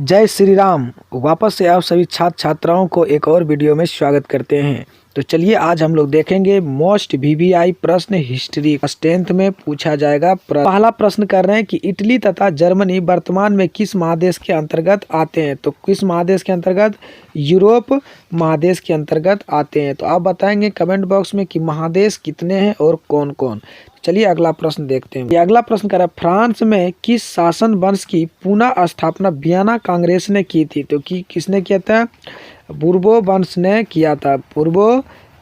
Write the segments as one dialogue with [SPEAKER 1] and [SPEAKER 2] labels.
[SPEAKER 1] जय श्री राम। वापस से आप सभी छात्र छात्राओं को एक और वीडियो में स्वागत करते हैं। तो चलिए आज हम लोग देखेंगे मोस्ट वीवीआई प्रश्न हिस्ट्री 10th में पूछा जाएगा। पहला प्रश्न कर रहे हैं कि इटली तथा जर्मनी वर्तमान में किस महादेश के अंतर्गत आते हैं। तो किस महादेश के अंतर्गत? यूरोप महादेश के अंतर्गत आते हैं। तो आप बताएंगे कमेंट बॉक्स में कि महादेश कितने हैं और कौन कौन। चलिए अगला प्रश्न देखते हैं। अगला प्रश्न कर रहा है फ्रांस में किस शासन वंश की पुनः स्थापना वियना कांग्रेस ने की थी। तो किसने किया था? बुर्बो वंश ने किया था। बुर्बो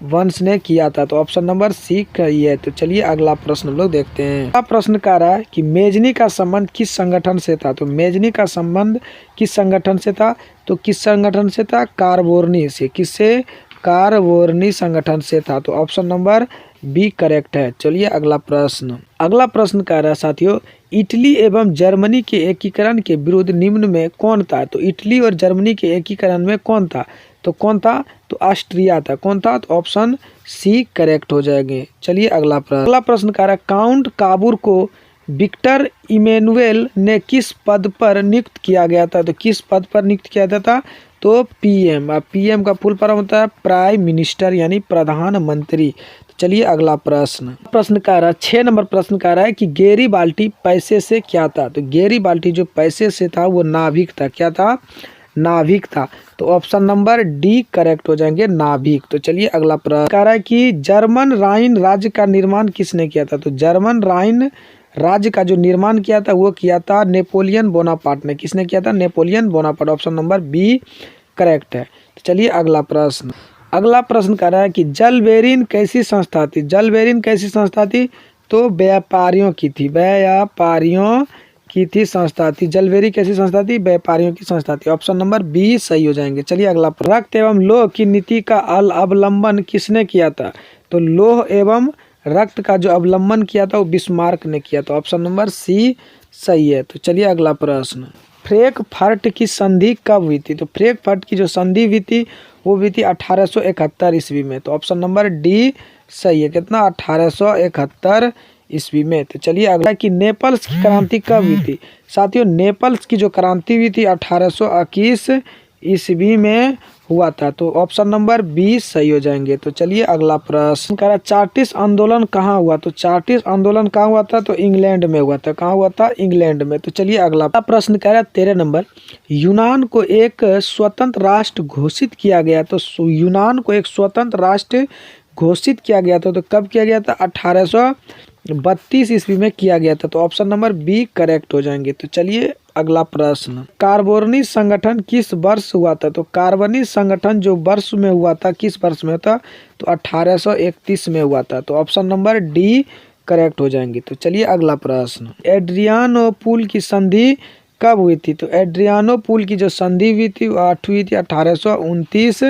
[SPEAKER 1] वंश ने किया था। तो ऑप्शन नंबर सी सही है। तो चलिए अगला प्रश्न हम लोग देखते हैं। अगला प्रश्न कह रहा है कि मेजनी का संबंध किस संगठन से था। तो मेजनी का संबंध किस संगठन से था? तो किस संगठन से था? कारबोर्नी से। किससे? कारबोर्नी संगठन से था। तो ऑप्शन नंबर बी करेक्ट है। चलिए अगला प्रश्न कह रहा है साथियों इटली एवं जर्मनी के एकीकरण के विरुद्ध निम्न में कौन था। तो इटली और जर्मनी के एकीकरण में कौन था? तो कौन था? तो ऑस्ट्रिया था। कौन था? तो ऑप्शन सी करेक्ट हो जाएंगे। चलिए अगला प्रश्न कह रहा है काउंट काबूर को विक्टर इमैनुएल ने किस पद पर नियुक्त किया गया था। तो किस पद पर नियुक्त किया गया था? तो पीएम। पीएम का फुल फॉर्म होता है प्राइम मिनिस्टर यानी प्रधानमंत्री। चलिए अगला प्रश्न कह रहा है 6 नंबर प्रश्न कह रहा है कि गेरिबाल्डी पैसे से क्या था। तो गेरिबाल्डी जो पैसे से था वो नाभिक था। क्या था? नाभिक था। तो ऑप्शन नंबर डी करेक्ट हो जाएंगे, नाभिक। तो चलिए अगला प्रश्न कह रहा है कि जर्मन राइन राज्य का निर्माण किसने किया था। तो जर्मन राइन राज्य का जो निर्माण किया था वो किया था नेपोलियन बोनापार्ट ने। किसने किया था? Napoleon Bonaparte. Option number B correct है। तो चलिए अगला प्रश्न कर रहा है कि जलबेरिन कैसी संस्था थी। जलबेरिन कैसी संस्था थी? तो व्यापारियों की थी। व्यापारियों की थी संस्था थी। जलबेरी कैसी संस्था थी? व्यापारियों की संस्था थी। ऑप्शन नंबर बी सही हो जाएंगे। चलिए अगला रक्त एवं लोह की नीति का अवलंबन किसने किया था। तो लोह एवं रक्त का जो अवलंबन किया था वो बिस्मार्क ने किया था। ऑप्शन नंबर सी सही है। तो चलिए अगला प्रश्न फ्रैंकफर्ट की संधि कब हुई थी। तो फ्रैंकफर्ट की जो संधि हुई थी वो हुई थी 1871 ईस्वी में। तो ऑप्शन नंबर डी सही है। कितना? 1871 ईस्वी में। तो चलिए अगला कि नेपल्स की क्रांति कब हुई थी। साथियों नेपल्स की जो क्रांति हुई थी 1821 ईस्वी में हुआ था। तो ऑप्शन नंबर बी सही हो जाएंगे। तो चलिए अगला प्रश्न कह रहा है चार्टिस्ट आंदोलन कहाँ हुआ। तो चार्टिस्ट आंदोलन कहाँ हुआ था? तो इंग्लैंड में हुआ था। कहाँ हुआ था? इंग्लैंड में। तो चलिए अगला प्रश्न कह रहा है 13 नंबर यूनान को एक स्वतंत्र राष्ट्र घोषित किया गया। तो यूनान को एक स्वतंत्र राष्ट्र घोषित किया गया था। तो कब किया गया था? 1832 ईस्वी में किया गया था। तो ऑप्शन नंबर बी करेक्ट हो जाएंगे। तो चलिए अगला प्रश्न कार्बोनी संगठन किस वर्ष हुआ था। तो कार्बोनी संगठन जो वर्ष में हुआ था किस वर्ष में था? तो 1831 में हुआ था। तो ऑप्शन नंबर डी करेक्ट हो जाएंगे। तो चलिए अगला प्रश्न एड्रियानोपुल की संधि कब हुई थी। तो एड्रियानोपुल की जो संधि हुई थी वो हुई थी 1829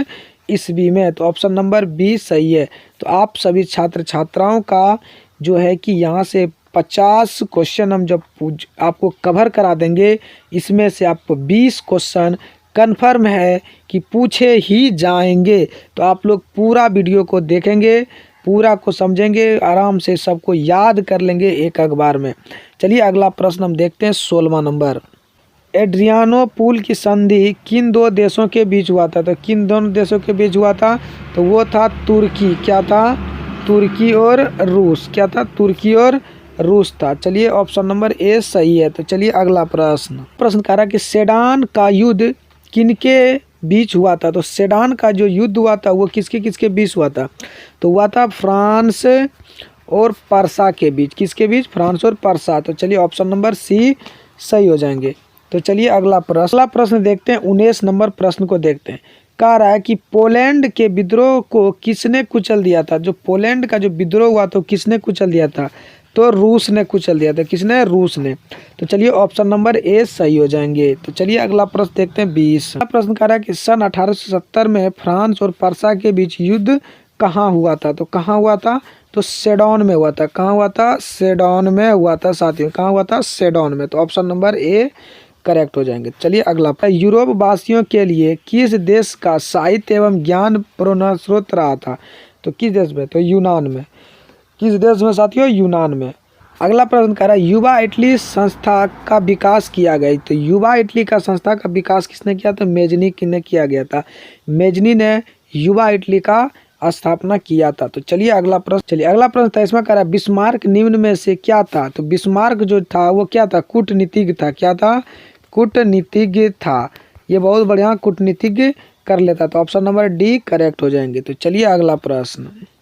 [SPEAKER 1] ईस्वी में। तो ऑप्शन नंबर बी सही है। तो आप सभी छात्र छात्राओं का जो है कि यहाँ से 50 क्वेश्चन हम जब आपको कवर करा देंगे इसमें से आपको 20 क्वेश्चन कन्फर्म है कि पूछे ही जाएंगे। तो आप लोग पूरा वीडियो को देखेंगे, पूरा को समझेंगे, आराम से सबको याद कर लेंगे एक बार में। चलिए अगला प्रश्न हम देखते हैं 16वां नंबर एड्रियानोपुल की संधि किन दो देशों के बीच हुआ था। तो किन दोनों देशों के बीच हुआ था? तो वो था तुर्की। क्या था? तुर्की और रूस। क्या था? तुर्की और रूस था। चलिए ऑप्शन नंबर ए सही है। तो चलिए अगला प्रश्न कह रहा है कि सेडान का युद्ध किनके बीच हुआ था। तो सेडान का जो युद्ध हुआ था वो किसके किसके बीच हुआ था? तो हुआ था फ्रांस और पर्सा के बीच। किसके बीच? फ्रांस और पर्सा। तो चलिए ऑप्शन नंबर सी सही हो जाएंगे। तो चलिए अगला प्रश्न देखते हैं 19 नंबर प्रश्न को देखते हैं। कह रहा है कि पोलैंड के विद्रोह को किसने कुचल दिया था। जो पोलैंड का जो विद्रोह हुआ तो किसने कुचल दिया था? तो रूस ने कुचल दिया था। किसने? रूस ने। तो चलिए ऑप्शन नंबर ए सही हो जाएंगे। तो चलिए अगला प्रश्न देखते हैं 20 प्रश्न कह रहा है कि सन 1870 में फ्रांस और पर्सा के बीच युद्ध कहाँ हुआ था। तो कहाँ हुआ था? तो सेडोन में हुआ था। कहाँ हुआ था? सेडोन में हुआ था साथियों। कहाँ हुआ था? सेडोन में। तो ऑप्शन नंबर ए करेक्ट हो जाएंगे। चलिए अगला यूरोप वासियों के लिए किस देश का साहित्य एवं ज्ञान प्रेरणा स्रोत रहा था। तो किस देश में? तो यूनान में। किस देश में साथियों? यूनान में। अगला प्रश्न कह रहा है युवा इटली संस्था का विकास किया गया। तो युवा इटली का संस्था का विकास किसने किया? तो मेजनी ने किया गया था। मेजनी ने युवा इटली का स्थापना किया था। तो चलिए अगला प्रश्न था, इसमें कह रहा है बिस्मार्क निम्न में से क्या था? तो बिस्मार्क जो था वो क्या था? कूटनीतिज्ञ था। क्या था? कूटनीतिज्ञ था। ये बहुत बढ़िया कूटनीतिज्ञ कर लेता। तो ऑप्शन नंबर डी करेक्ट हो जाएंगे। तो चलिए अगला प्रश्न,